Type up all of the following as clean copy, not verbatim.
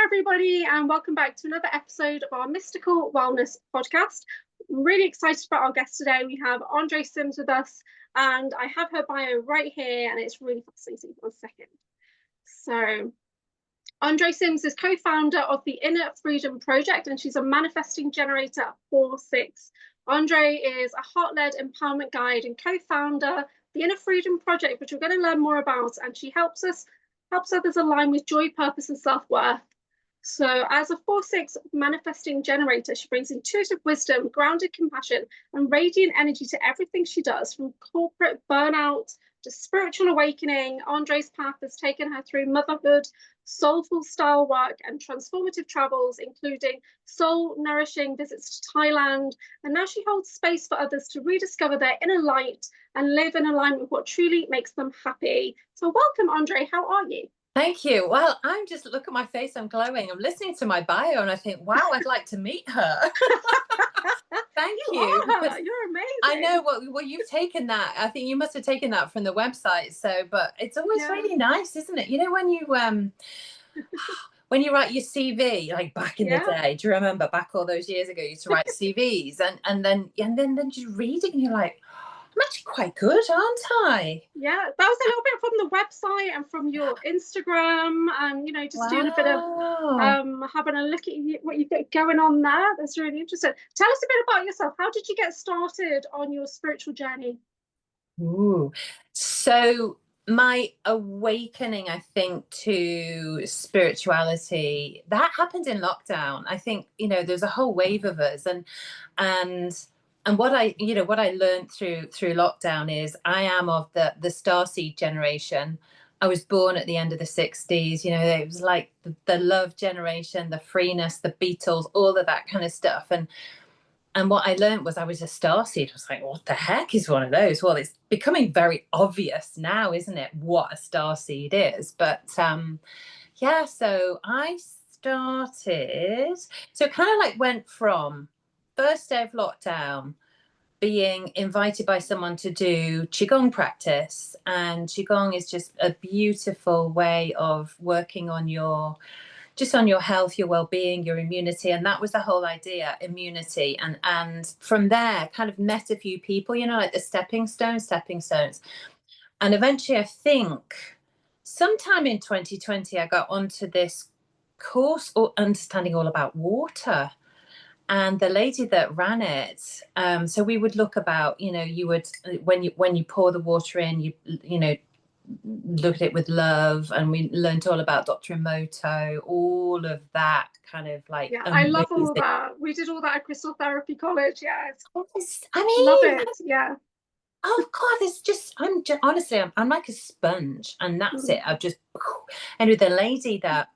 everybody, and welcome back to another episode of our Mystical Wellness podcast. I'm really excited about our guest today. We have Andrée Sims with us, and I have her bio right here, and it's really fascinating. One second. So, Andrée Sims is co-founder of the Inner Freedom Project, and she's a manifesting generator at 4/6. Andrée is a heart-led empowerment guide and co-founder of the Inner Freedom Project, which we're going to learn more about, and she helps others align with joy, purpose, and self-worth. So as a 4/6 manifesting generator, she brings intuitive wisdom, grounded compassion, and radiant energy to everything she does, from corporate burnout to spiritual awakening. Andrée's path has taken her through motherhood, soulful style work, and transformative travels, including soul-nourishing visits to Thailand. And now she holds space for others to rediscover their inner light and live in alignment with what truly makes them happy. So welcome, Andrée. How are you? Thank you. Well, I'm just, look at my face, I'm glowing. I'm listening to my bio and I think, wow, I'd like to meet her. Thank you. You're amazing. I know well, you've taken that. I think you must have taken that from the website. So, but it's always really nice, isn't it? You know, when you write your CV, like back in the day, do you remember back all those years ago, you used to write CVs and then you read it and you're like, I'm actually quite good, aren't I? Yeah, that was a little bit from the website and from your Instagram, and just doing a bit of having a look at what you've got going on there. That's really interesting. Tell us a bit about yourself. How did you get started on your spiritual journey? So my awakening, I think, to spirituality, that happened in lockdown. I think, there's a whole wave of us, and what I learned through lockdown is I am of the starseed generation. I was born at the end of the 60s. It was like the love generation, the freeness, the Beatles, all of that kind of stuff. And what I learned was I was a starseed. I was like, what the heck is one of those? Well, it's becoming very obvious now, isn't it, what a starseed is? But so I started. So it kind of like went from first day of lockdown, being invited by someone to do Qigong practice. And Qigong is just a beautiful way of working on your health, your well-being, your immunity. And that was the whole idea, immunity. And from there, kind of met a few people, like the stepping stones. And eventually, I think sometime in 2020, I got onto this course, or understanding all about water. And the lady that ran it, so we would look about, you would, when you pour the water in, you look at it with love. And we learned all about Dr. Emoto, all of that kind of like. Yeah, I love all that. We did all that at Crystal Therapy College. Yeah, love it. Yeah. Oh God, honestly, I'm like a sponge, and that's it. I've just, and with the lady that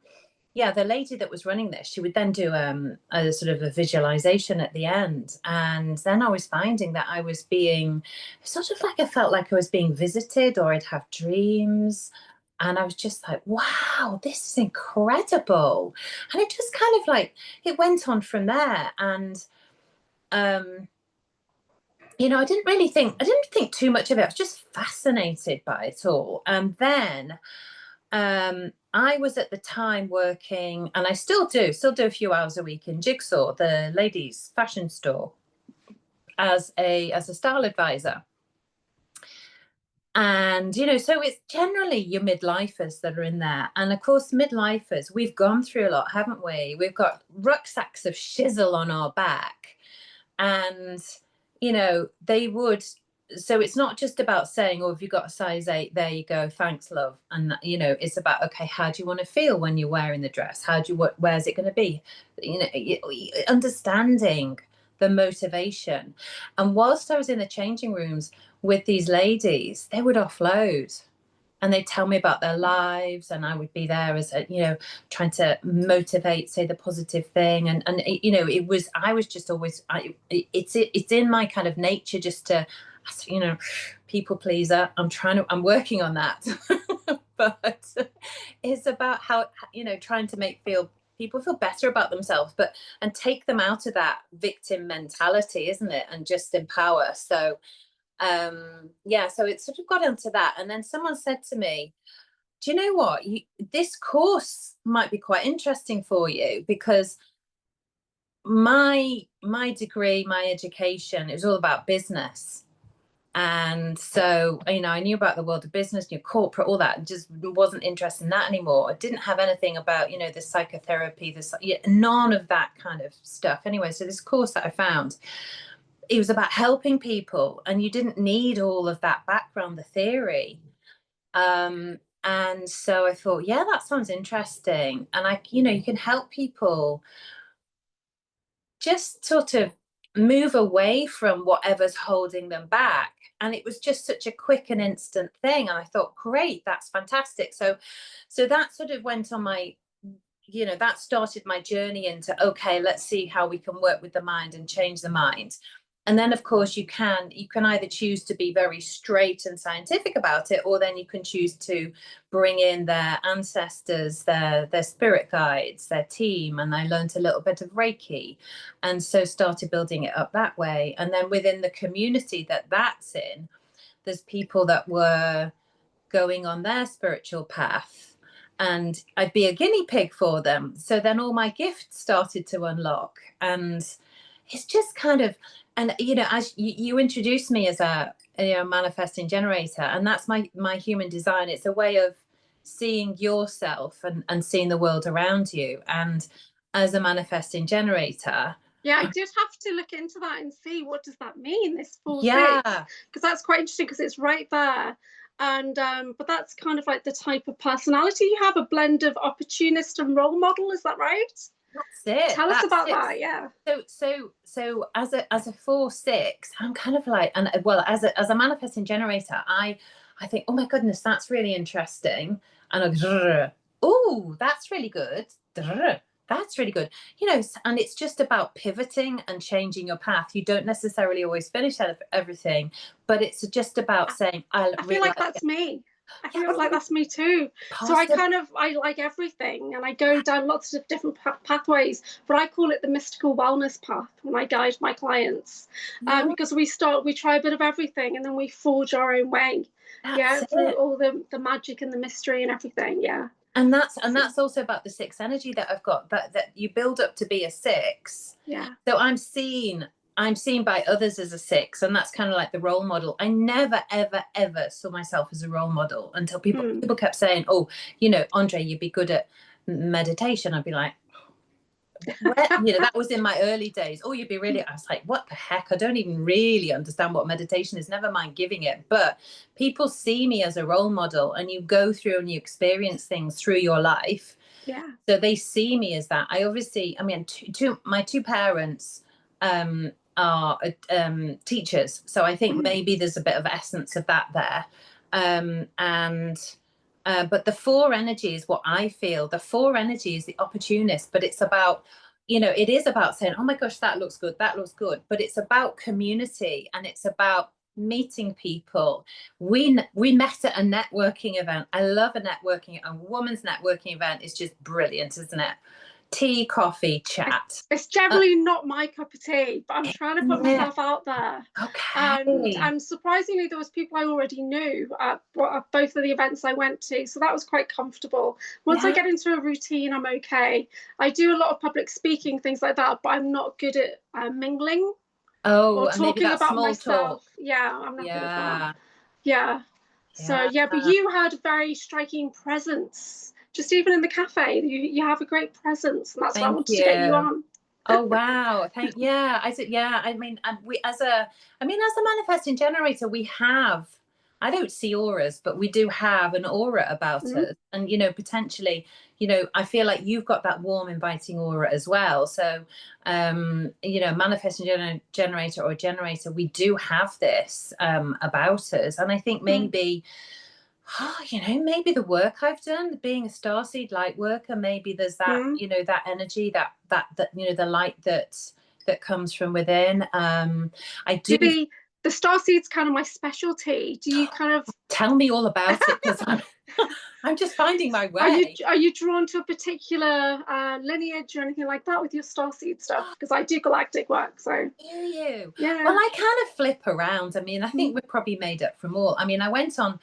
was running this, she would then do a sort of a visualization at the end. And then I was finding that I was being sort of like, I felt like I was being visited, or I'd have dreams. And I was just like, wow, this is incredible. And it just kind of like, it went on from there. And, I didn't think too much of it. I was just fascinated by it all. And then I was at the time working, and I still do a few hours a week in Jigsaw, the ladies' fashion store, as a style advisor. And, so it's generally your midlifers that are in there. And of course, midlifers, we've gone through a lot, haven't we? We've got rucksacks of shizzle on our back. And, they would. So it's not just about saying, oh, have you got a size 8? There you go. Thanks, love. And, it's about, okay, how do you want to feel when you're wearing the dress? Where's it going to be? Understanding the motivation. And whilst I was in the changing rooms with these ladies, they would offload and they'd tell me about their lives. And I would be there as trying to motivate, say the positive thing. And I was just always, it's in my kind of nature just to, people pleaser. I'm working on that. But it's about how, trying to make people feel better about themselves, and take them out of that victim mentality, isn't it? And just empower. So, so it sort of got into that. And then someone said to me, do you know what? This course might be quite interesting for you, because my degree, my education, it was all about business. And so, I knew about the world of business, corporate, all that. Just wasn't interested in that anymore. I didn't have anything about, the psychotherapy, none of that kind of stuff. Anyway, so this course that I found, it was about helping people, and you didn't need all of that background, the theory. And so I thought, yeah, that sounds interesting. And you can help people just sort of move away from whatever's holding them back. And it was just such a quick and instant thing. And I thought, great, that's fantastic. So that sort of went on my, that started my journey into, okay, let's see how we can work with the mind and change the mind. And then, of course, you can either choose to be very straight and scientific about it, or then you can choose to bring in their ancestors, their spirit guides, their team. And I learned a little bit of Reiki, and so started building it up that way. And then within the community that's in, there's people that were going on their spiritual path, and I'd be a guinea pig for them. So then all my gifts started to unlock, and it's just kind of, and as you introduced me as a manifesting generator, and that's my human design. It's a way of seeing yourself and seeing the world around you. And as a manifesting generator, yeah, I did have to look into that and see, what does that mean, this 4-6? Yeah, because that's quite interesting, because it's right there. And but that's kind of like the type of personality you have, a blend of opportunist and role model, is that right? That's it. Tell us about that. Yeah. So as a 4-6, I'm kind of like, and well, as a manifesting generator, I think, oh my goodness, that's really interesting, and I go, oh, that's really good. That's really good. And it's just about pivoting and changing your path. You don't necessarily always finish everything, but it's just about saying, I feel like that's me. I feel like that's me too. So I like everything, and I go down lots of different pathways, but I call it the mystical wellness path when I guide my clients. Because we try a bit of everything, and then we forge our own way. Through all the magic and the mystery and everything. Yeah. And that's also about the 6 energy that I've got, that you build up to be a 6. Yeah. So I'm seen by others as a 6, and that's kind of like the role model. I never, ever, ever saw myself as a role model until people kept saying, oh, Andree, you'd be good at meditation. I'd be like, that was in my early days. Oh, you'd be really, I was like, what the heck? I don't even really understand what meditation is, never mind giving it. But people see me as a role model, and you go through and you experience things through your life. Yeah. So they see me as that. My two parents are teachers. So I think maybe there's a bit of essence of that there. But the 4 energy is what I feel. The 4 energy is the opportunist, but it's about, it is about saying, oh my gosh, that looks good. But it's about community, and it's about meeting people. We met at a networking event. I love a woman's networking event is just brilliant, isn't it? Tea, coffee, chat. It's generally not my cup of tea, but I'm trying to put myself out there. Okay. And surprisingly, there was people I already knew at both of the events I went to, so that was quite comfortable. Once I get into a routine, I'm okay. I do a lot of public speaking, things like that, but I'm not good at mingling or talking about myself. Talk. Yeah, I'm not good at that. Yeah. So but you had a very striking presence. Just even in the cafe, you have a great presence, and that's why I wanted to get you on. Oh wow! I said, I mean, as a manifesting generator, we have. I don't see auras, but we do have an aura about us, and potentially, I feel like you've got that warm, inviting aura as well. So, manifesting generator or generator, we do have this about us, and I think maybe. Maybe the work I've done, being a starseed light worker, maybe there's that, that energy, that the light that comes from within. the starseed's kind of my specialty. Do you kind of tell me all about it, because I'm just finding my way. Are you drawn to a particular lineage or anything like that with your starseed stuff? Because I do galactic work, so. Do you? Yeah. Well, I kind of flip around. I mean, I think we're probably made up from all. I mean, I went on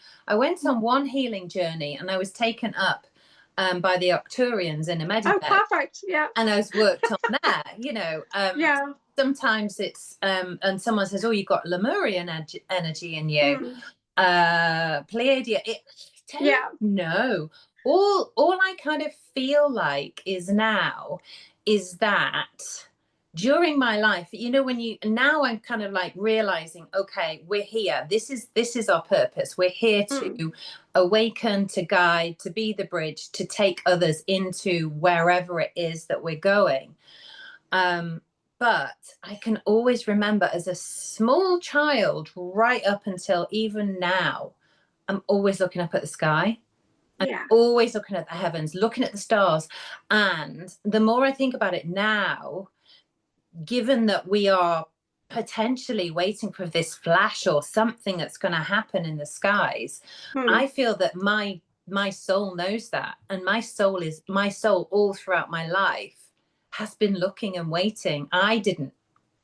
one healing journey, and I was taken up by the Arcturians in a medibed. Oh, perfect. Yeah. And I was worked on there, you know. Yeah. Sometimes it's and someone says, oh, you've got Lemurian energy in you. Pleiadian. Yeah. No. All I kind of feel like is that during my life, you know, now I'm kind of like realizing, okay, we're here. This is our purpose. We're here to awaken, to guide, to be the bridge, to take others into wherever it is that we're going. But I can always remember as a small child, right up until even now, I'm always looking up at the sky. I'm always looking at the heavens, looking at the stars. And the more I think about it now, given that we are potentially waiting for this flash or something that's going to happen in the skies, I feel that my soul knows that. And my soul all throughout my life has been looking and waiting. I didn't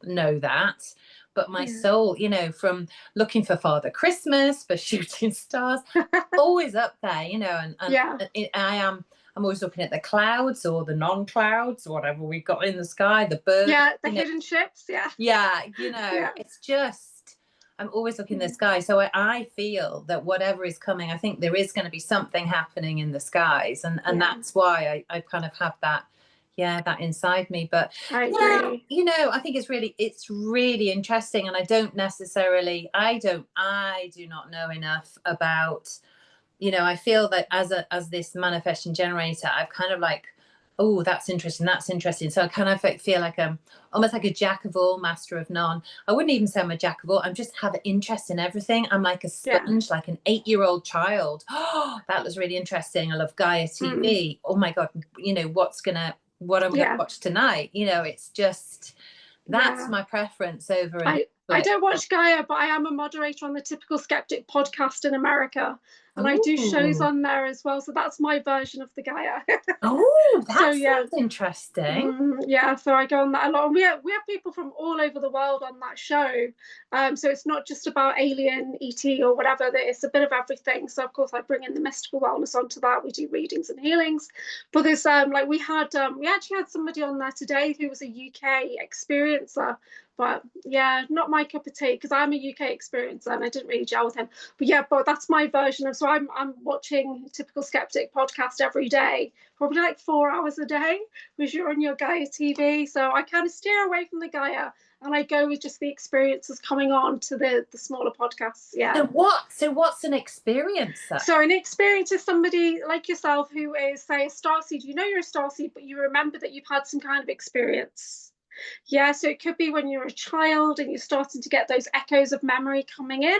know that, but my soul, you know, from looking for Father Christmas, for shooting stars, always up there, you know, and I'm always looking at the clouds or the non-clouds or whatever we've got in the sky, the birds. Yeah, the hidden ships, Yeah, you know, it's just, I'm always looking at the sky. So I feel that whatever is coming, I think there is going to be something happening in the skies. And that's why I kind of have that, that inside me. But I agree. You know, I think it's really interesting. And I do not know enough about, you know, I feel that as this manifesting generator, I've kind of like, oh, that's interesting. So I kind of feel like I'm almost like a jack of all, master of none. I wouldn't even say I'm a jack of all. I'm just have an interest in everything. I'm like a sponge, like an 8-year-old child. Oh, that was really interesting. I love Gaia TV. Oh my God, you know, what I'm gonna watch tonight. You know, it's just that's my preference over. I don't watch Gaia, but I am a moderator on the Typical Skeptic podcast in America. And I do shows on there as well. So that's my version of the Gaia. Oh, that sounds interesting. So I go on that a lot. And we have people from all over the world on that show. So it's not just about alien, ET or whatever. It's a bit of everything. So of course I bring in the mystical wellness onto that. We do readings and healings. But there's like we actually had somebody on there today who was a UK experiencer. But not my cup of tea, because I'm a UK experiencer and I didn't really gel with him. But that's my version of. So I'm watching Typical Skeptic podcast every day, probably like 4 hours a day, because you're on your Gaia TV. So I kind of steer away from the Gaia and I go with just the experiences coming on to the smaller podcasts. So what's an experiencer? So an experience is somebody like yourself who is, say, a starseed. You know you're a starseed, but you remember that you've had some kind of experience. So it could be when you're a child and you're starting to get those echoes of memory coming in,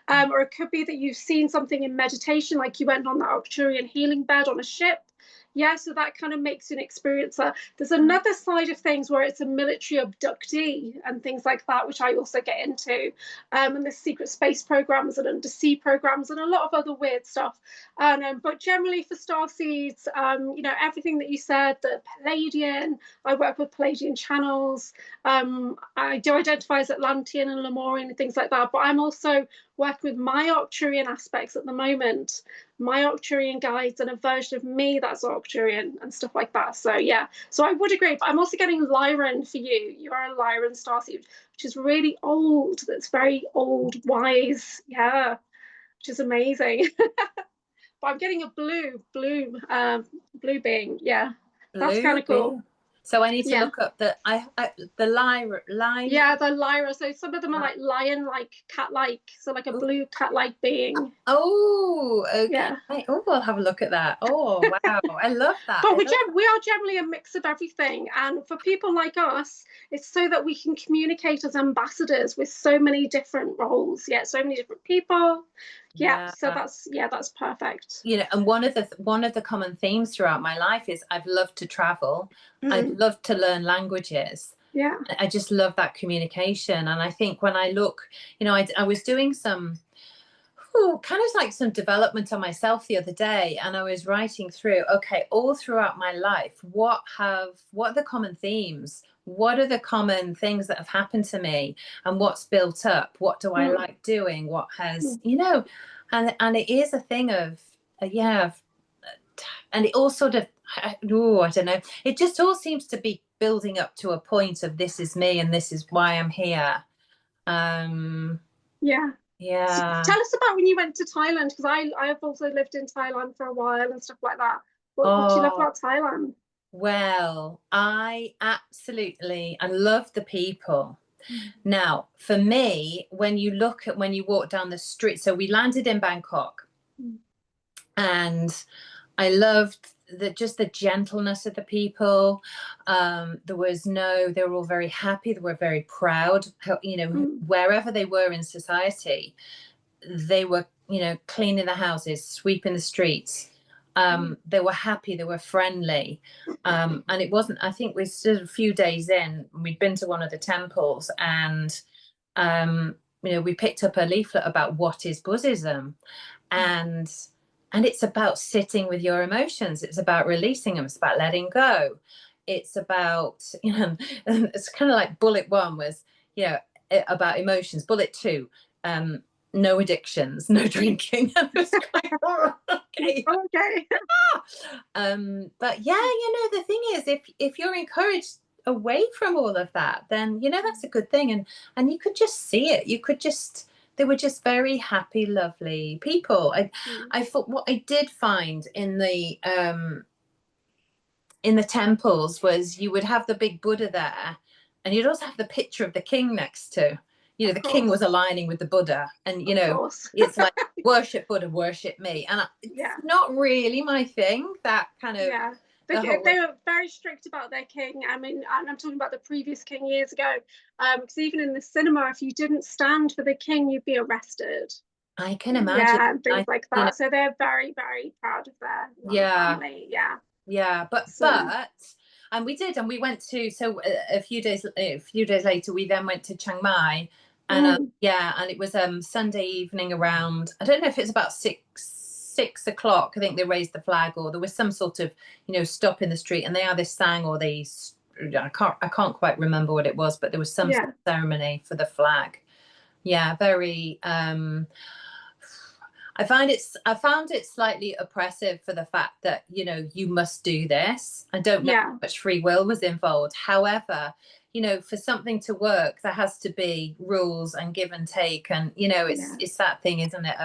or it could be that you've seen something in meditation, like you went on that Arcturian healing bed on a ship. So that kind of makes you an experiencer. There's another side of things where it's a military abductee and things like that, which I also get into. And there's secret space programs and undersea programs and a lot of other weird stuff. But generally for starseeds, you know, everything that you said, the Palladian, I work with Palladian channels. I do identify as Atlantean and Lemurian and things like that. But I'm also working with my Arcturian aspects at the moment, my Arcturian guides and a version of me that's Arcturian and stuff like that. So so I would agree, but I'm also getting Lyran for you. You are a Lyran starseed, which is really old. That's very old, wise, which is amazing. But I'm getting a blue being. That's kind of cool. So I need to look up the Lyra. The Lyra. So some of them are like lion, like cat-like. So like a blue cat-like being. Oh, okay. I'll have a look at that. Oh, wow. I love that. But we are generally a mix of everything. And for people like us, it's so that we can communicate as ambassadors with so many different roles. So many different people. So that's perfect. You know, and one of the common themes throughout my life is I've loved to travel. I'd love to learn languages. Yeah. I just love that communication. And I think when I look, I was doing some kind of like some development on myself the other day, and I was writing through, okay, all throughout my life, what are the common themes? What are the common things that have happened to me, and what's built up? What do I like doing? What has, and it is a thing of, and it all sort of, I don't know, it just all seems to be building up to a point of, this is me and this is why I'm here. Yeah. So Yeah. tell us about when you went to Thailand, because I have also lived in Thailand for a while and stuff like that. What do you love about Thailand? Well, I love the people. Now, for me, when you walk down the street, so we landed in Bangkok, and I loved just the gentleness of the people. They were all very happy. They were very proud. Wherever they were in society, they were, cleaning the houses, sweeping the streets. They were happy. They were friendly. And it wasn't, I think we stood a few days in, we'd been to one of the temples, and, we picked up a leaflet about what is Buddhism. And it's about sitting with your emotions. It's about releasing them. It's about letting go. It's about, it's kind of like bullet one was, about emotions. Bullet two, no addictions, no drinking. I was like, oh, okay. Okay. But yeah, the thing is, if you're encouraged away from all of that, then, that's a good thing. And you could just see it. They were just very happy, lovely people. I thought what I did find in the temples was, you would have the big Buddha there, and you'd also have the picture of the king next to. The king was aligning with the Buddha, and it's like, worship Buddha, worship me. And it's not really my thing, that kind of. Yeah. They were very strict about their king. I mean, and I'm talking about the previous king years ago. Because even in the cinema, if you didn't stand for the king, you'd be arrested. I can imagine. Yeah, and things like that. So they're very, very proud of their family. Yeah. Yeah, but and we went to, so a few days later, we then went to Chiang Mai, and and it was Sunday evening around, I don't know if it's about 6 o'clock. I think they raised the flag, or there was some sort of stop in the street, and they either sang or I can't quite remember what it was, but there was some sort of ceremony for the flag. Yeah, very I found it slightly oppressive, for the fact that, you must do this. I don't know how much free will was involved. However, for something to work, there has to be rules and give and take. And, it's that thing, isn't it?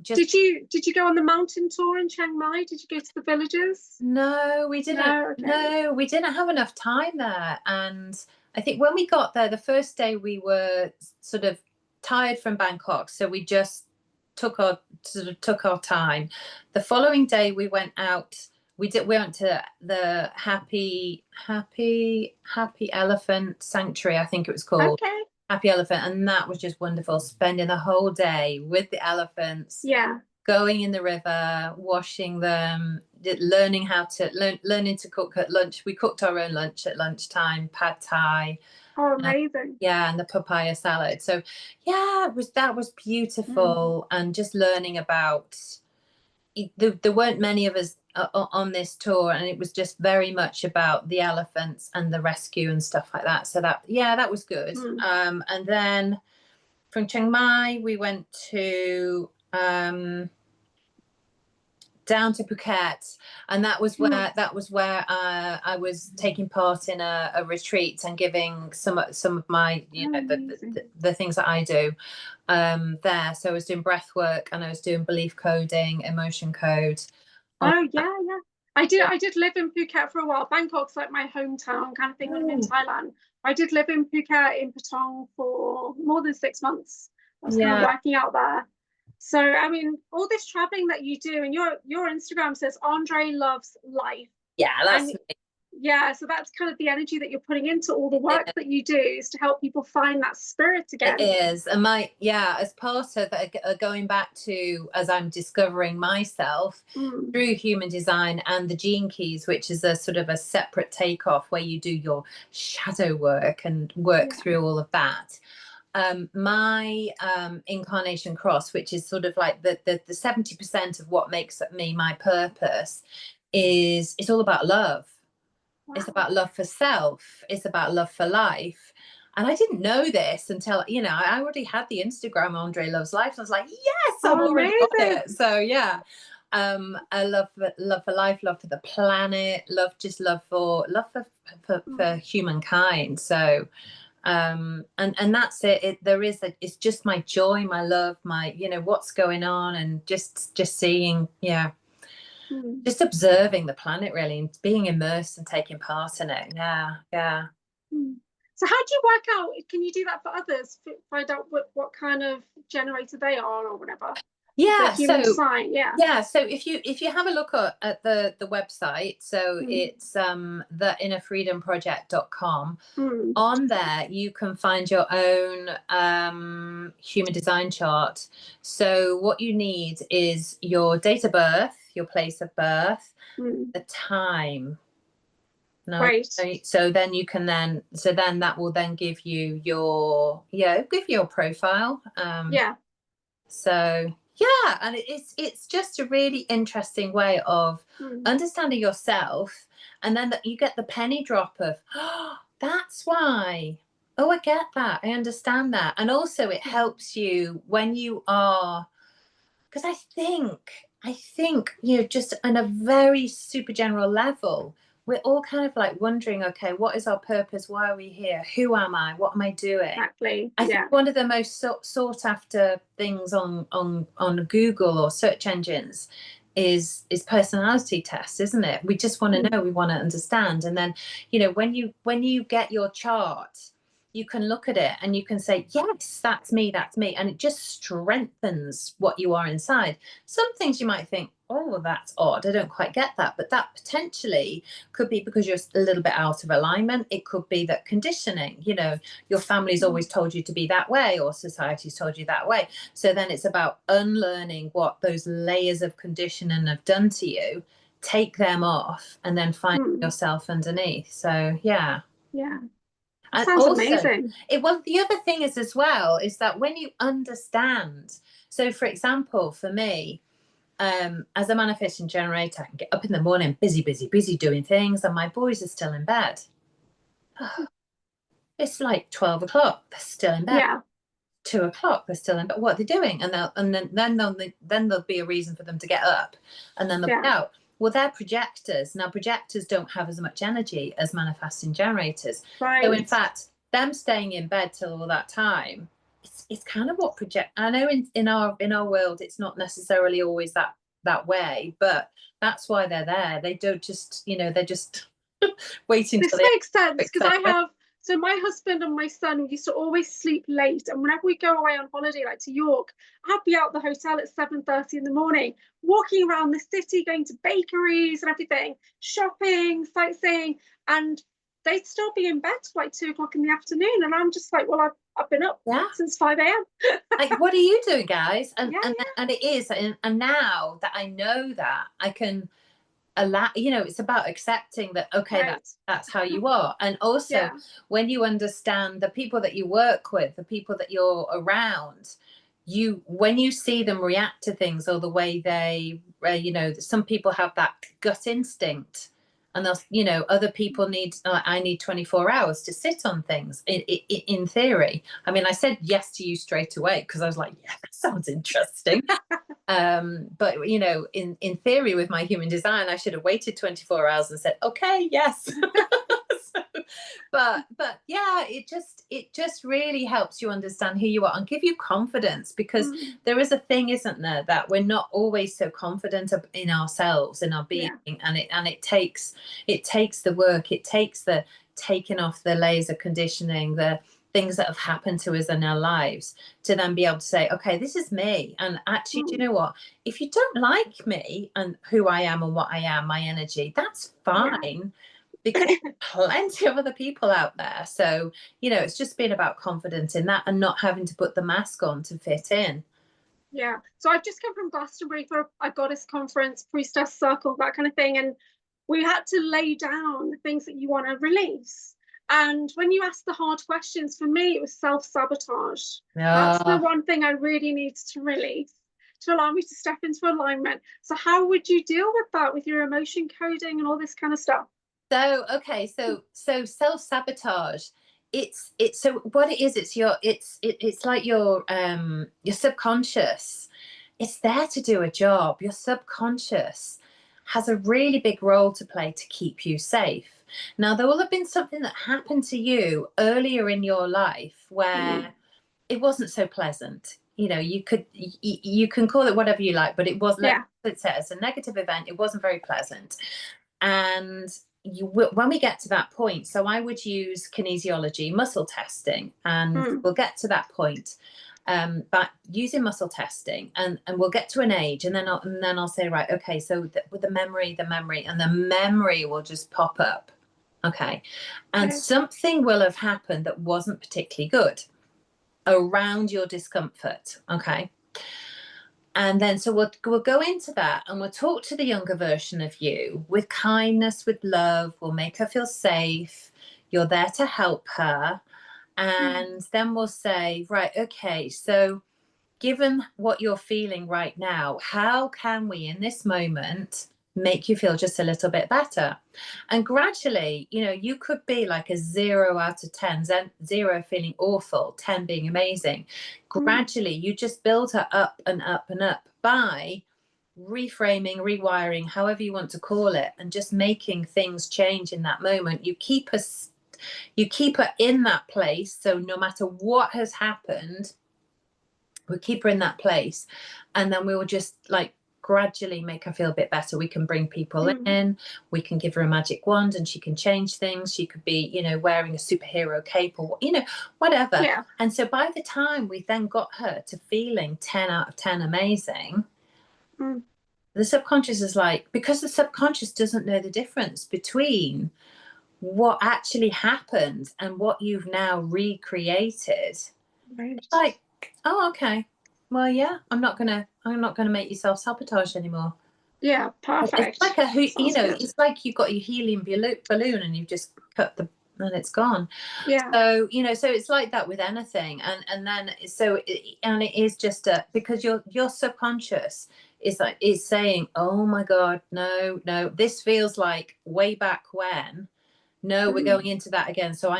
Did you go on the mountain tour in Chiang Mai? Did you go to the villages? No, we didn't. No, we didn't have enough time there. And I think when we got there, the first day, we were sort of tired from Bangkok, so we just took our time. The following day, we went out. We went to the Happy Elephant Sanctuary, I think it was called. Okay. Happy Elephant, and that was just wonderful. Spending the whole day with the elephants. Yeah. Going in the river, washing them, learning to cook at lunch. We cooked our own lunch at lunchtime, pad thai. Oh, amazing. And the papaya salad. So that was beautiful. And just learning about, there weren't many of us on this tour, and it was just very much about the elephants and the rescue and stuff like that. So that was good. And then from Chiang Mai, we went to down to Phuket, and that was where I was taking part in a retreat and giving some of my the things that I do there. So I was doing breath work, and I was doing belief coding, emotion code. I did live in Phuket for a while. Bangkok's like my hometown kind of thing when I'm in Thailand. I did live in Phuket, in Patong, for more than 6 months. I was kind of working out there. So, I mean, all this traveling that you do, and your Instagram says Andree loves life. Yeah, that's me. Yeah, so that's kind of the energy that you're putting into all the work that you do, is to help people find that spirit It again. is. And as part of going back to, as I'm discovering myself through human design and the gene keys, which is a sort of a separate takeoff where you do your shadow work and work through all of that. My incarnation cross, which is sort of like the 70% of what makes me my purpose, is it's all about love. Wow. It's about love for self. It's about love for life. And I didn't know this until, I already had the Instagram Andree Loves Life. I was like, yes, I've already got it. So yeah, I love for life, love for the planet, love for humankind. So and that's it. It's just my joy, my love, my what's going on, and just seeing, just observing the planet really, and being immersed and taking part in it. Yeah. So how do you work out, can you do that for others, find out what kind of generator they are or whatever? Yeah, human design. So if you have a look at the website, so it's theinnerfreedomproject.com. On there you can find your own human design chart. So what you need is your date of birth, your place of birth, the time. No, right. So then that will then give you your profile. So yeah, and it's just a really interesting way of understanding yourself, and then that you get the penny drop of, oh, that's why. Oh, I get that. I understand that. And also it helps you when you are, because I think just on a very super general level, we're all kind of like wondering, okay, what is our purpose? Why are we here? Who am I? What am I doing? Exactly. I think one of the most sought after things on Google or search engines is personality tests, isn't it? We just want to know, we want to understand. And then, when you get your chart, you can look at it and you can say, yes, that's me. And it just strengthens what you are inside. Some things you might think, oh, well, that's odd, I don't quite get that. But that potentially could be because you're a little bit out of alignment. It could be that conditioning, your family's always told you to be that way, or society's told you that way. So then it's about unlearning what those layers of conditioning have done to you, take them off, and then find yourself underneath. So yeah. That sounds amazing. The other thing is as well is that when you understand, so for example, for me, as a manifesting generator, I can get up in the morning, busy doing things, and my boys are still in bed. It's like 12 o'clock, they're still in bed. 2 o'clock, they're still in bed. What are they doing? And then there'll be a reason for them to get up, and then they'll be out. Well, they're projectors. Now, projectors don't have as much energy as manifesting generators. Right. So in fact, them staying in bed till all that time, it's kind of what I know in our world, it's not necessarily always that way, but that's why they're there. They don't just, they're just waiting. This makes sense, because so my husband and my son used to always sleep late, and whenever we go away on holiday, like to York, I'd be out the hotel at 7:30 in the morning, walking around the city, going to bakeries and everything, shopping, sightseeing, and they'd still be in bed till like 2 o'clock in the afternoon, and I'm just like, well, I've been up since 5 a.m. Like, what are you doing, guys? And it is, and now that I know that, I can allow, it's about accepting that, okay, that's how you are. And also when you understand the people that you work with, the people that you're around, when you see them react to things, or the way they some people have that gut instinct, and they'll, other people need, I need 24 hours to sit on things, in theory. I mean, I said yes to you straight away because I was like, yeah, that sounds interesting. But in theory, with my human design, I should have waited 24 hours and said, okay, yes. but yeah, it just really helps you understand who you are and give you confidence, because there is a thing, isn't there, that we're not always so confident in ourselves, in our being. And it takes the work, it takes the taking off the layers of conditioning, the things that have happened to us in our lives, to then be able to say, okay, this is me. And actually, do you know what? If you don't like me and who I am and what I am, my energy, that's fine. because plenty of other people out there. So, you know, it's just been about confidence in that and not having to put the mask on to fit in. Yeah. So I've just come from Glastonbury for a goddess conference, priestess circle, that kind of thing. And we had to lay down the things that you want to release. And when you ask the hard questions, for me, it was self-sabotage. That's the one thing I really needed to release to allow me to step into alignment. So how would you deal with that with your emotion coding and all this kind of stuff? So, okay, so self-sabotage, it's so what it is, it's like your subconscious. It's there to do a job. Your subconscious has a really big role to play to keep you safe. Now, there will have been something that happened to you earlier in your life where it wasn't so pleasant. You know, you can call it whatever you like, but it was, let's say it's a negative event. It wasn't very pleasant. And when we get to that point, so I would use kinesiology, muscle testing, and we'll get to that point. But using muscle testing, and we'll get to an age, and then I'll say, right, okay, so with the memory, and the memory will just pop up, okay, and something will have happened that wasn't particularly good around your discomfort, okay. And then so we'll go into that and we'll talk to the younger version of you with kindness, with love. We'll make her feel safe. You're there to help her. And then we'll say, right, okay, so given what you're feeling right now, how can we in this moment make you feel just a little bit better? And gradually, you know, you could be like a 0 out of 10, 0 feeling awful, 10 being amazing. Gradually, you just build her up and up and up by reframing, rewiring, however you want to call it, and just making things change in that moment. You keep her in that place. So no matter what has happened, we'll keep her in that place, and then we will just like gradually make her feel a bit better. We can bring people in, we can give her a magic wand and she can change things. She could be, you know, wearing a superhero cape or, you know, whatever. And so by the time we then got her to feeling 10 out of 10 amazing, the subconscious is like, because the subconscious doesn't know the difference between what actually happened and what you've now recreated. It's like, oh, okay, well, yeah, I'm not gonna make you self-sabotage anymore. Yeah, perfect. It's like you know, it's like you've got your helium balloon and you've just cut and it's gone. So, you know, so it's like that with anything. And then so and it is just because your subconscious is saying, oh my God, no, this feels like way back when. No, we're going into that again. So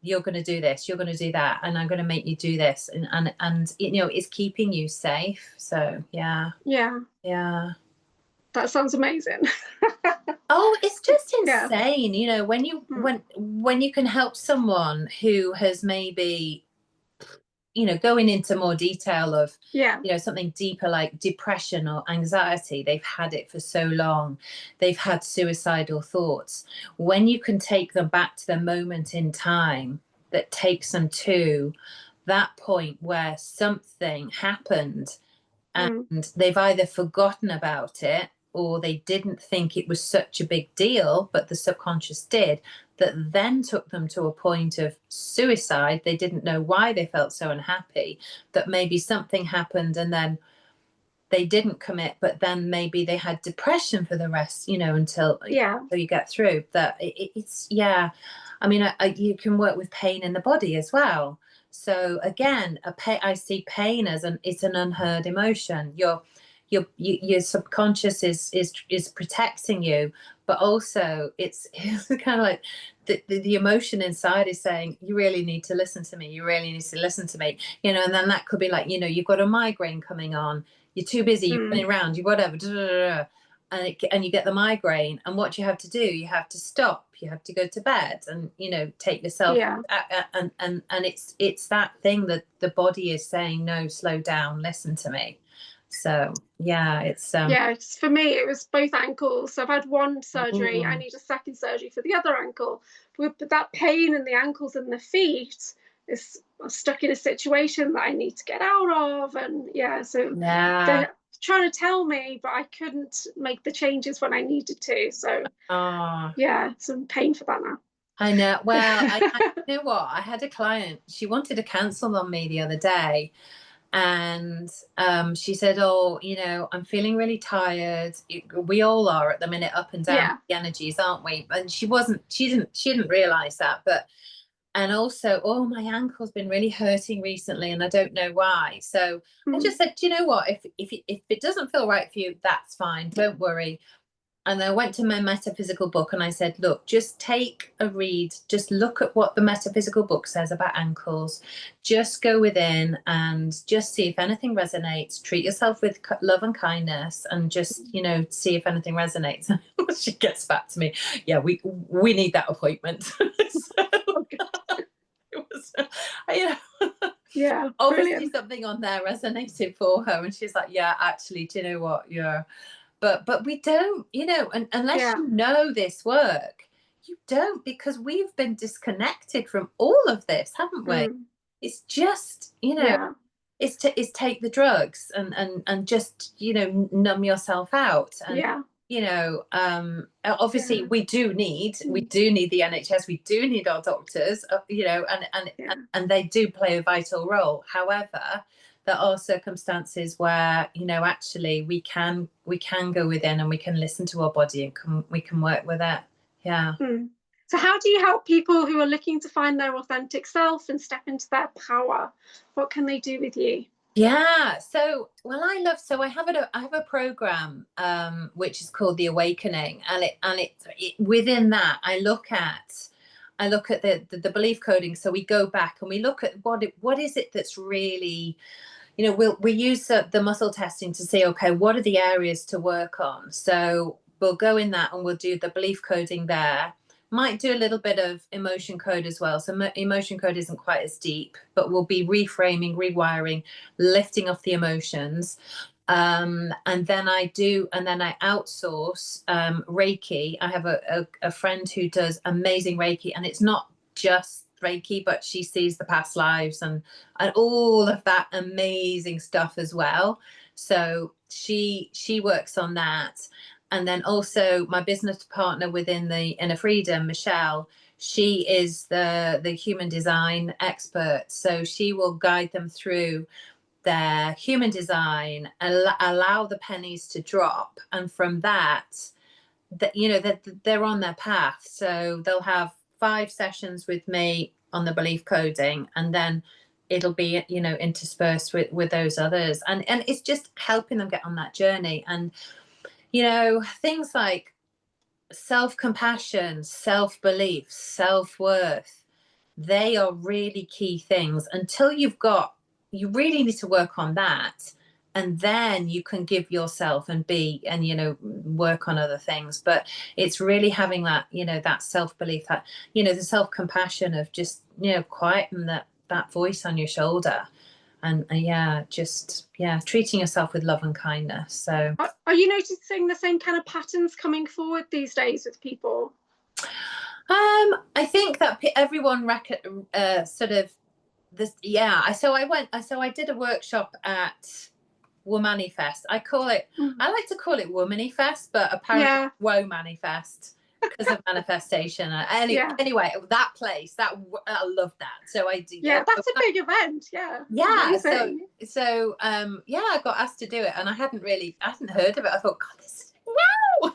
you're gonna do this, you're gonna do that, and I'm gonna make you do this, and you know, it's keeping you safe. So yeah. That sounds amazing. Oh, it's just insane, you know, when you can help someone who has maybe, you know, going into more detail of, you know, something deeper like depression or anxiety. They've had it for so long. They've had suicidal thoughts. When you can take them back to the moment in time that takes them to that point where something happened and they've either forgotten about it or they didn't think it was such a big deal, but the subconscious did, that then took them to a point of suicide. They didn't know why they felt so unhappy, that maybe something happened and then they didn't commit, but then maybe they had depression for the rest, you know, until you get through that. It's I mean, you can work with pain in the body as well. So again, I see pain as it's an unheard emotion. Your subconscious is protecting you, but also it's kind of like the emotion inside is saying, you really need to listen to me, you really need to listen to me, you know. And then that could be like, you know, you've got a migraine coming on, you're too busy, you're running around, you whatever, and you get the migraine, and what you have to do, you have to stop, you have to go to bed and, you know, take yourself and it's that thing that the body is saying, no, slow down, listen to me. So it's for me it was both ankles. So I've had one surgery, I need a second surgery for the other ankle, but that pain in the ankles and the feet is stuck in a situation that I need to get out of. And so trying to tell me, but I couldn't make the changes when I needed to. So Oh, yeah, some pain for that now. I know. Well, you know what? I had a client, she wanted to cancel on me the other day. And she said, oh, you know, I'm feeling really tired. We all are at the minute, up and down Yeah. the energies, aren't we? And she didn't realize that. But and also, oh, my ankle's been really hurting recently and I don't know why. So I just said, you know what, if it doesn't feel right for you, that's fine, don't worry. And I went to my metaphysical book and I said, look, just take a read, just look at what the metaphysical book says about ankles, just go within and just see if anything resonates, treat yourself with love and kindness, and just, you know, see if anything resonates. She gets back to me, yeah, we need that appointment. So, it was, you know, yeah, obviously brilliant. something on there resonated for her, and she's like, yeah, actually, do you know what, yeah. But we don't, you know, unless you know this work, you don't, because we've been disconnected from all of this, haven't we? It's just, you know, it's take the drugs and just, you know, numb yourself out. And you know, obviously we do need the NHS, we do need our doctors, you know, and they do play a vital role. However, there are circumstances where, you know, actually we can go within and we can listen to our body and we can work with it. Yeah. So how do you help people who are looking to find their authentic self and step into their power? What can they do with you? Yeah, so well, I have a program which is called The Awakening, and it within that I look at the belief coding. So we go back and we look at what is it that's really, you know, we use the muscle testing to see, okay, what are the areas to work on. So we'll go in that and we'll do the belief coding there. Might do a little bit of emotion code as well. So emotion code isn't quite as deep, but we'll be reframing, rewiring, lifting off the emotions. And then I outsource Reiki. I have a friend who does amazing Reiki, and it's not just Reiki, but she sees the past lives and all of that amazing stuff as well. So she works on that. And then also my business partner within the Inner Freedom, Michelle, she is the human design expert. So she will guide them through their human design, allow the pennies to drop. And from that, you know, that they're on their path. So they'll have 5 sessions with me on the belief coding, and then it'll be, you know, interspersed with those others. And it's just helping them get on that journey. And you know, things like self-compassion, self-belief, self-worth, they are really key things. Until you really need to work on that. And then you can give yourself and you know, work on other things. But it's really having that, you know, that self-belief, that, you know, the self-compassion of just, you know, quieting that voice on your shoulder. And treating yourself with love and kindness. So are you noticing the same kind of patterns coming forward these days with people? I think that everyone sort of this. Yeah. So I did a workshop at Womanifest. I like to call it Womanifest, but apparently Womanifest because of manifestation. Anyway, that place, I love that. So I do. Yeah, that's a big event. Yeah. Yeah. So I got asked to do it, and I hadn't heard of it. I thought, God, this is wow.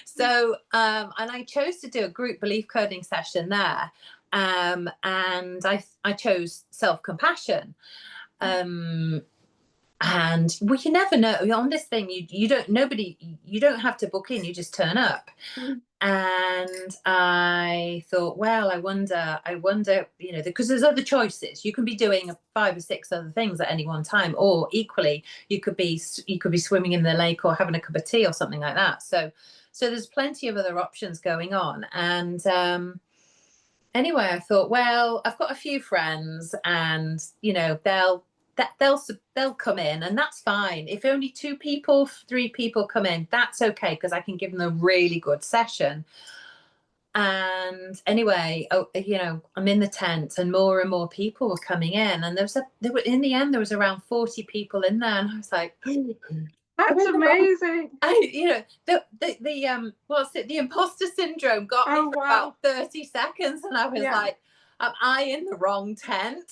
So and I chose to do a group belief coding session there. And I chose self-compassion. And well, you never know on this thing. You don't have to book in. You just turn up. And I thought, well, I wonder, you know, because there's other choices. You can be doing 5 or 6 other things at any one time, or equally, you could be swimming in the lake or having a cup of tea or something like that. So there's plenty of other options going on. And anyway, I thought, well, I've got a few friends, and you know, they'll come in, and that's fine. If only 2 people, 3 people come in, that's okay, because I can give them a really good session. And anyway, you know, I'm in the tent, and more people were coming in, and there were, in the end, there was around 40 people in there, and I was like, That's amazing. you know, what's it, the imposter syndrome got me Oh, for wow. about 30 seconds, and I was like, am I in the wrong tent?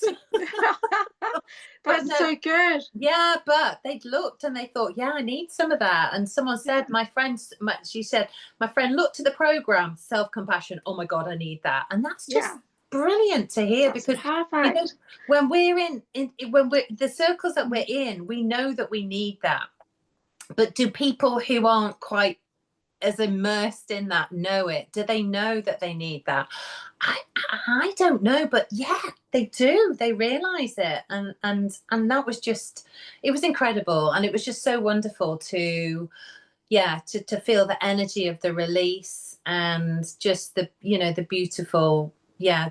That's so good. Yeah, but they'd looked and they thought, yeah, I need some of that. And someone said, she said, my friend looked at the program, self-compassion. Oh my God, I need that. And that's just brilliant to hear. That's because perfect. when we're when we're the circles that we're in, we know that we need that. But do people who aren't quite as immersed in that know it? Do they know that they need that? I don't know, but yeah, they do. They realize it, and that was just, it was incredible, and it was just so wonderful to feel the energy of the release, and just the, you know, the beautiful,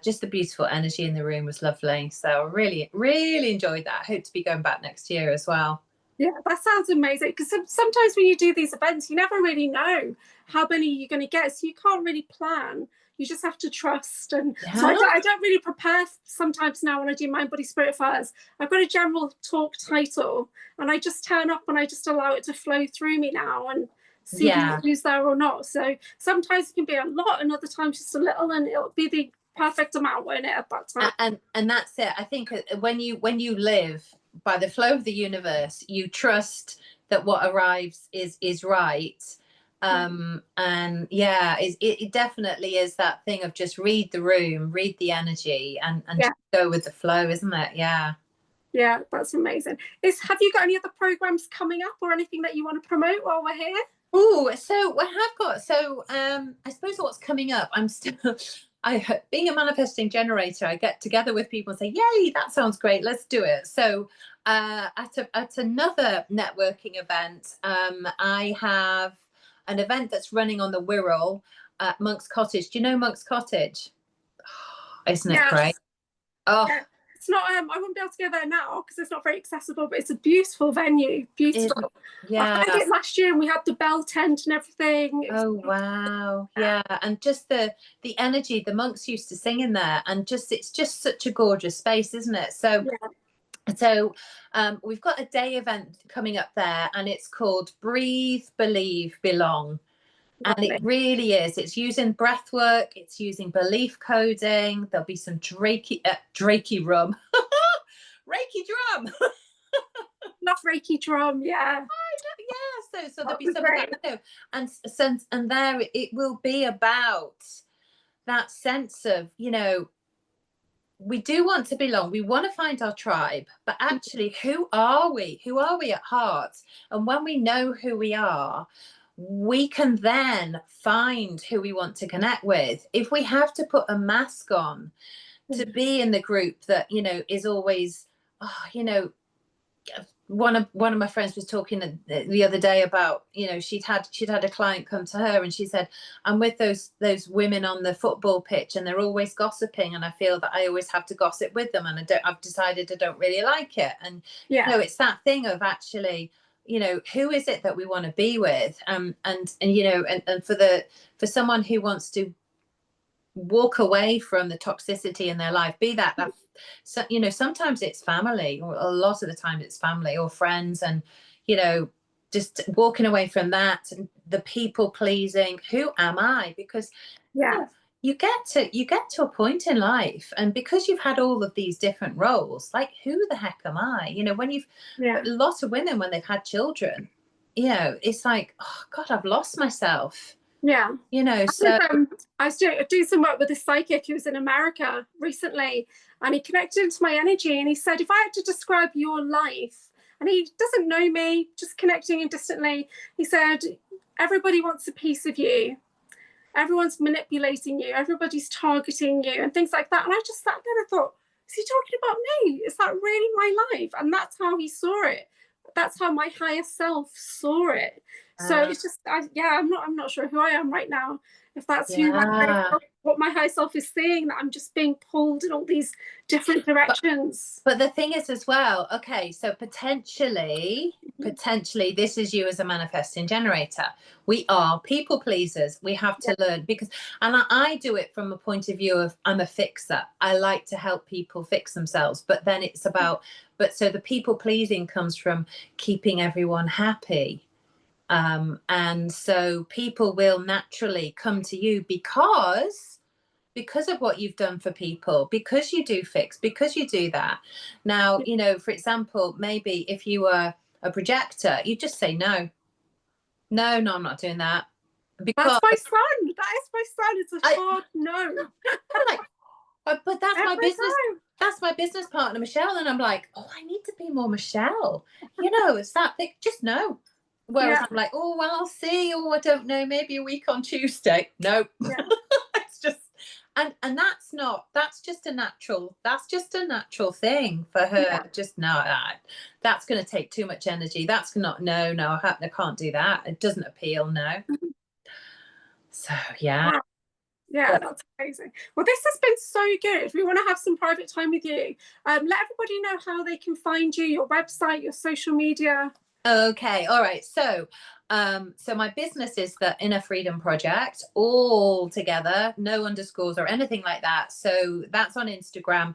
just the beautiful energy in the room was lovely. So I really, really enjoyed that. I hope to be going back next year as well. Yeah, that sounds amazing. Because sometimes when you do these events, you never really know how many you're going to get, so you can't really plan. You just have to trust. And so I don't really prepare sometimes now when I do Mind Body Spirit Fires. I've got a general talk title, and I just turn up and I just allow it to flow through me now and see who's there or not. So sometimes it can be a lot, and other times just a little, and it'll be the perfect amount, won't it, at that time? And that's it. I think when you live by the flow of the universe, you trust that what arrives is right. And it definitely is that thing of just read the room, read the energy, and just go with the flow, isn't it? Yeah, that's amazing. Have you got any other programs coming up or anything that you want to promote while we're here? Oh, so I have got, I suppose what's coming up, I'm still, being a manifesting generator, I get together with people and say, yay, that sounds great, let's do it. So at another networking event, I have an event that's running on the Wirral at Monk's Cottage. Do you know Monk's Cottage? Isn't it great? Oh, yeah. It's not, I wouldn't be able to go there now because it's not very accessible, but it's a beautiful venue. Beautiful. I heard it last year, and we had the bell tent and everything. Oh wow. Yeah. And just the energy, the monks used to sing in there, and just, it's just such a gorgeous space, isn't it? So we've got a day event coming up there, and it's called Breathe, Believe, Belong. Lovely. And it really is. It's using breath work. It's using belief coding. There'll be some Drakey rum. Reiki drum. Love Reiki drum, yeah. So there'll be some of that, and there it will be about that sense of, you know, we do want to belong, we want to find our tribe, but actually, who are we at heart? And when we know who we are, we can then find who we want to connect with. If we have to put a mask on to be in the group that, you know, is always, you know, one of my friends was talking the other day about, you know, she'd had a client come to her, and she said, I'm with those women on the football pitch, and they're always gossiping, and I feel that I always have to gossip with them, and I've decided I don't really like it. And you know, it's that thing of actually, you know, who is it that we want to be with, and you know, and for someone who wants to walk away from the toxicity in their life, be that so, you know, sometimes it's family, or a lot of the time it's family or friends, and you know, just walking away from that, and the people pleasing, who am I? Because you get to a point in life, and because you've had all of these different roles, like, who the heck am I? You know, when you've a lot of women, when they've had children, you know, it's like, oh God, I've lost myself. Yeah. You know, so I was doing some work with a psychic who was in America recently, and he connected into my energy, and he said, if I had to describe your life, and he doesn't know me, just connecting in distantly, he said, everybody wants a piece of you. Everyone's manipulating you. Everybody's targeting you and things like that. And I just sat there and thought, is he talking about me? Is that really my life? And that's how he saw it. That's how my higher self saw it. So it's just, I'm not sure who I am right now. If that's what my higher self is seeing, that I'm just being pulled in all these different directions. But the thing is as well, okay, so potentially potentially this is you as a manifesting generator. We are people pleasers. We have to learn, because, and I do it from a point of view of, I'm a fixer. I like to help people fix themselves, but then it's about, but so the people pleasing comes from keeping everyone happy. And so people will naturally come to you because of what you've done for people, because you do fix, because you do that. Now, you know, for example, maybe if you were a projector, you just say no, I'm not doing that. Because that's my son. That is my son. It's a hard no. I'm like, but that's my business. That's my business partner, Michelle. And I'm like, oh, I need to be more Michelle. You know, it's that thing. Just no. Whereas I'm like, oh, well, I'll see. Oh, I don't know. Maybe a week on Tuesday. No. It's just, and that's just a natural thing for her. Just no, that's going to take too much energy. That's not, no, I can't do that. It doesn't appeal. No. So, yeah. Wow. Yeah, that's amazing. Well, this has been so good. We want to have some private time with you. Let everybody know how they can find you, your website, your social media. Okay, all right. So my business is the Inner Freedom Project, all together, no underscores or anything like that. So that's on Instagram.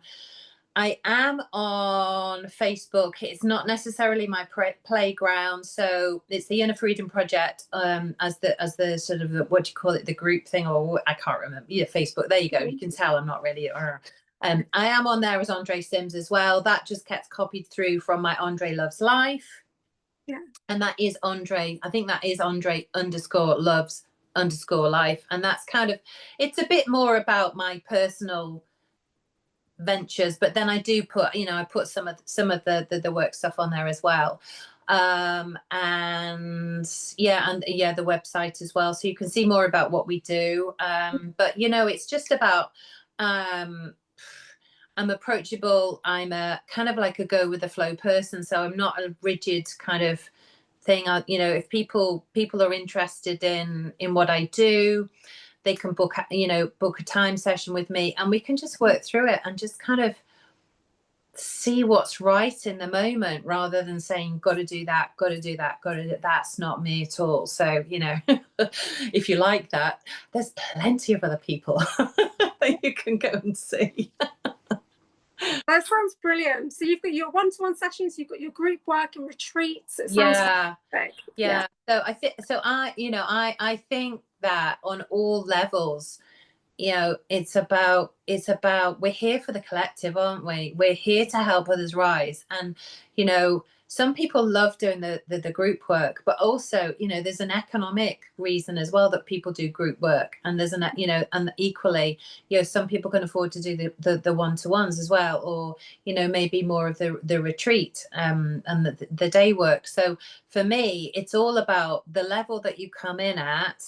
I am on Facebook. It's not necessarily my playground, so it's the Inner Freedom Project as the sort of what do you call it, the group thing, or I can't remember. Yeah, Facebook. There you go. You can tell I'm not really. I am on there as Andrée Sims as well. That just gets copied through from my Andrée Loves Life. Yeah. And that is Andrée. I think that is Andrée_loves_life, and that's kind of, it's a bit more about my personal ventures, but then I do put, you know, I put some of the work stuff on there as well. And the website as well, so you can see more about what we do. But you know, it's just about I'm approachable. I'm a kind of like a go with the flow person, so I'm not a rigid kind of thing. You know, if people are interested in what I do, they can book a time session with me, and we can just work through it and just kind of see what's right in the moment, rather than saying got to do that. That's not me at all. So, you know, if you like that, there's plenty of other people that you can go and see. That sounds brilliant. So you've got your one-to-one sessions, you've got your group work and retreats. It sounds fantastic. Yeah. So I think that on all levels, you know, it's about we're here for the collective, aren't we? We're here to help others rise. And, you know, some people love doing the group work, but also, you know, there's an economic reason as well that people do group work. And there's and equally, you know, some people can afford to do the one-to-ones as well, or, you know, maybe more of the retreat and the day work. So for me, it's all about the level that you come in at.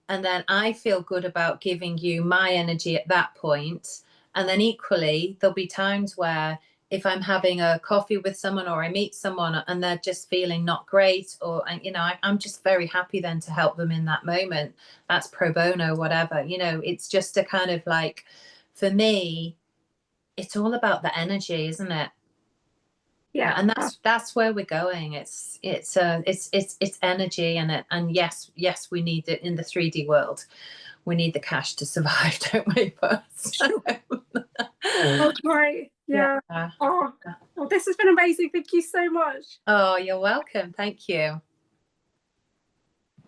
And then I feel good about giving you my energy at that point. And then equally, there'll be times where if I'm having a coffee with someone, or I meet someone and they're just feeling not great, or, you know, I'm just very happy then to help them in that moment. That's pro bono, whatever, you know, it's just a kind of like, for me, it's all about the energy, isn't it? Yeah. And that's where we're going. It's energy, and yes, we need it in the 3D world. We need the cash to survive, don't we? Oh, great. Yeah. Oh, well, this has been amazing. Thank you so much. Oh, you're welcome. Thank you.